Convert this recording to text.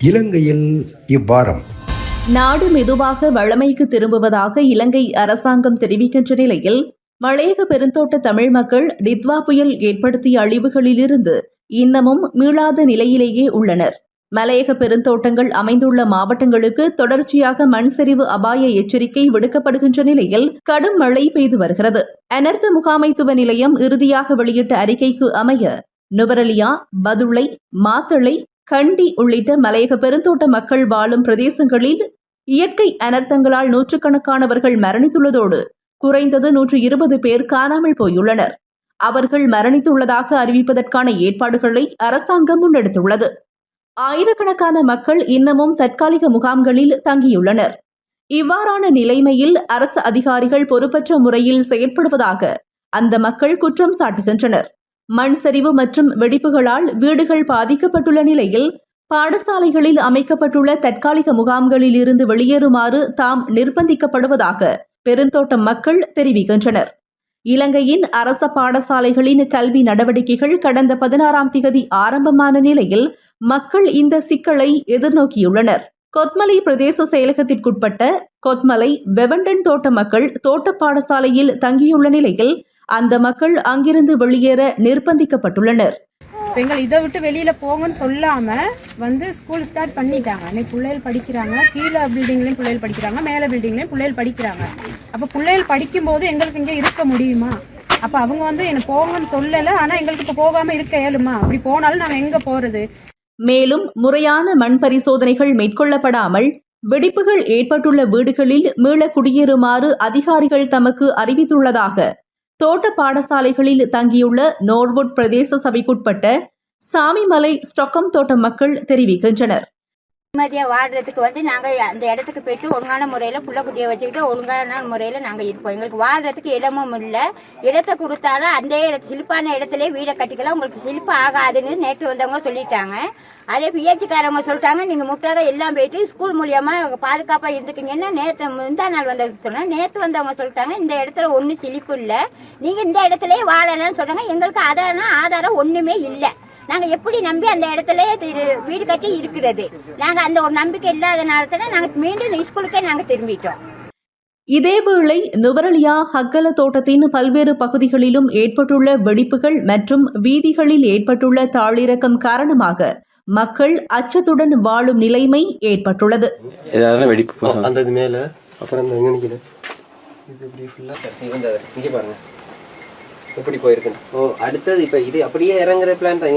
இலங்கையில் இவ்வாரம் நாடு மெதுவாக வழமைக்கு திரும்புவதாக இலங்கை அரசாங்கம் தெரிவிக்கின்ற நிலையில் மலையக பெருந்தோட்ட தமிழ் மக்கள் டித்வா புயல் ஏற்படுத்திய அழிவுகளிலிருந்து இன்னமும் மீளாத நிலையிலேயே உள்ளனர். மலையக பெருந்தோட்டங்கள் அமைந்துள்ள மாவட்டங்களுக்கு தொடர்ச்சியாக மண் சரிவு அபாய எச்சரிக்கை விடுக்கப்படுகின்ற நிலையில் கடும் மழை பெய்து வருகிறது. அனர்த்த முகாமைத்துவ நிலையம் இறுதியாக வெளியிட்ட அறிக்கைக்கு அமைய நுவரெலியா, பதுளை, மாத்தளை, கண்டி உள்ளிட்ட மலையக பெருந்தோட்ட மக்கள் வாழும் பிரதேசங்களில் இயற்கை அனர்த்தங்களால் நூற்றுக்கணக்கானவர்கள் மரணித்துள்ளதோடு குறைந்தது 120 பேர் காணாமல் போயுள்ளனர். அவர்கள் மரணித்துள்ளதாக அறிவிப்பதற்கான ஏற்பாடுகளை அரசாங்கம் முன்னெடுத்துள்ளது. ஆயிரக்கணக்கான மக்கள் இன்னமும் தற்காலிக முகாம்களில் தங்கியுள்ளனர். இவ்வாறான நிலைமையில் அரசு அதிகாரிகள் பொறுப்பற்ற முறையில் செயற்படுவதாக அந்த மக்கள் குற்றம் சாட்டுகின்றனர். மண் சரிவு மற்றும் வெடிப்புகளால் வீடுகள் பாதிக்கப்பட்டுள்ள நிலையில் பாடசாலைகளில் அமைக்கப்பட்டுள்ள தற்காலிக முகாம்களில் இருந்து வெளியேறுமாறு தாம் நிர்பந்திக்கப்படுவதாக பெருந்தோட்ட மக்கள் தெரிவிக்கின்றனர். இலங்கையின் அரச பாடசாலைகளின் கல்வி நடவடிக்கைகள் கடந்த 16ஆம் திகதி ஆரம்பமான நிலையில் மக்கள் இந்த சிக்கலை எதிர்நோக்கியுள்ளனர். கொத்மலை பிரதேச செயலகத்திற்குட்பட்ட கொத்மலை வெவண்டன் தோட்ட மக்கள் தோட்ட பாடசாலையில் தங்கியுள்ள நிலையில் அந்த மக்கள் அங்கிருந்து வெளியேற நிர்பந்திக்கப்பட்டுள்ளனர். எங்கள் இதை விட்டு வெளியில போங்கன்னு சொல்லாம ஸ்கூல் ஸ்டார்ட் பண்ணிட்டாங்க. அன்னைக்கு பிள்ளைகள் படிக்கிறாங்க, கீழே பில்டிங்லயும் பிள்ளைகள் படிக்கிறாங்க, மேலே பில்டிங்லயும் பிள்ளைகள் படிக்கிறாங்க. அப்ப பிள்ளைகள் படிக்கும் போது எங்களுக்கு இங்க இருக்க முடியுமா? அப்ப அவங்க என்ன போங்கன்னு சொல்லல, ஆனா எங்களுக்கு இப்ப போகாம இருக்க இயலுமா? அப்படி போனாலும் நாங்க எங்க போறது? மேலும் முறையான மண் பரிசோதனைகள் மேற்கொள்ளப்படாமல் வெடிப்புகள் ஏற்பட்டுள்ள வீடுகளில் மீள குடியேறுமாறு அதிகாரிகள் தமக்கு அறிவித்துள்ளதாக தோட்ட பாடசாலைகளில் தங்கியுள்ள நோர்வுட் பிரதேச சபைக்குட்பட்ட சாமிமலை ஸ்டொக்கம் தோட்ட மக்கள் தெரிவிக்கின்றனர். நிம்மதியா வாழ்றதுக்கு நாங்க அந்த இடத்துக்கு போயிட்டு ஒழுங்கான முறையில புள்ள குட்டியை வச்சுக்கிட்டு ஒழுங்கான முறையில நாங்க இருப்போம். எங்களுக்கு வாழ்றதுக்கு இடமும் இல்ல. இடத்தை கொடுத்தாலும் அந்த சிலிப்பான இடத்துல வீடை கட்டிக்கலாம், உங்களுக்கு சிலிப்பு ஆகாதுன்னு நேற்று வந்தவங்க சொல்லிட்டாங்க. அதே பிஹெச்காரவங்க சொல்லிட்டாங்க, நீங்க முட்டாக எல்லாம் போயிட்டு ஸ்கூல் மூலியமா பாதுகாப்பா இருந்துக்கீங்கன்னா நேற்று முந்தா நாள் வந்தவங்க சொன்னாங்க. நேற்று வந்தவங்க சொல்லிட்டாங்க, இந்த இடத்துல ஒன்னும் சிலிப்பு இல்ல, நீங்க இந்த இடத்துலயே வாழலாம்னு சொன்னாங்க. எங்களுக்கு ஆதாரம் ஒண்ணுமே இல்லை. நாங்க எப்படி நம்பி அந்த இடத்துல வீடு கட்டி இருக்கிறது? நாங்க அந்த ஒரு நம்பிக்கை இல்லாதனால நாங்க மீண்டும் ஸ்கூலுக்கே நாங்க திரும்பிட்டோம். இதேவேளை நுவரெலியா ஹக்கல தோட்டத்தின் பல்வேறு பகுதிகளிலும் ஏற்பட்டுள்ள வெடிப்புகள் மற்றும் வீதிகளில் ஏற்பட்டுள்ள தாழிறக்கம் காரணமாக மக்கள் அச்சத்துடன் வாழும் நிலைமை ஏற்பட்டுள்ளது. அடுத்தது இப்ப இது அப்படியே இறங்குற பிளான் தான்.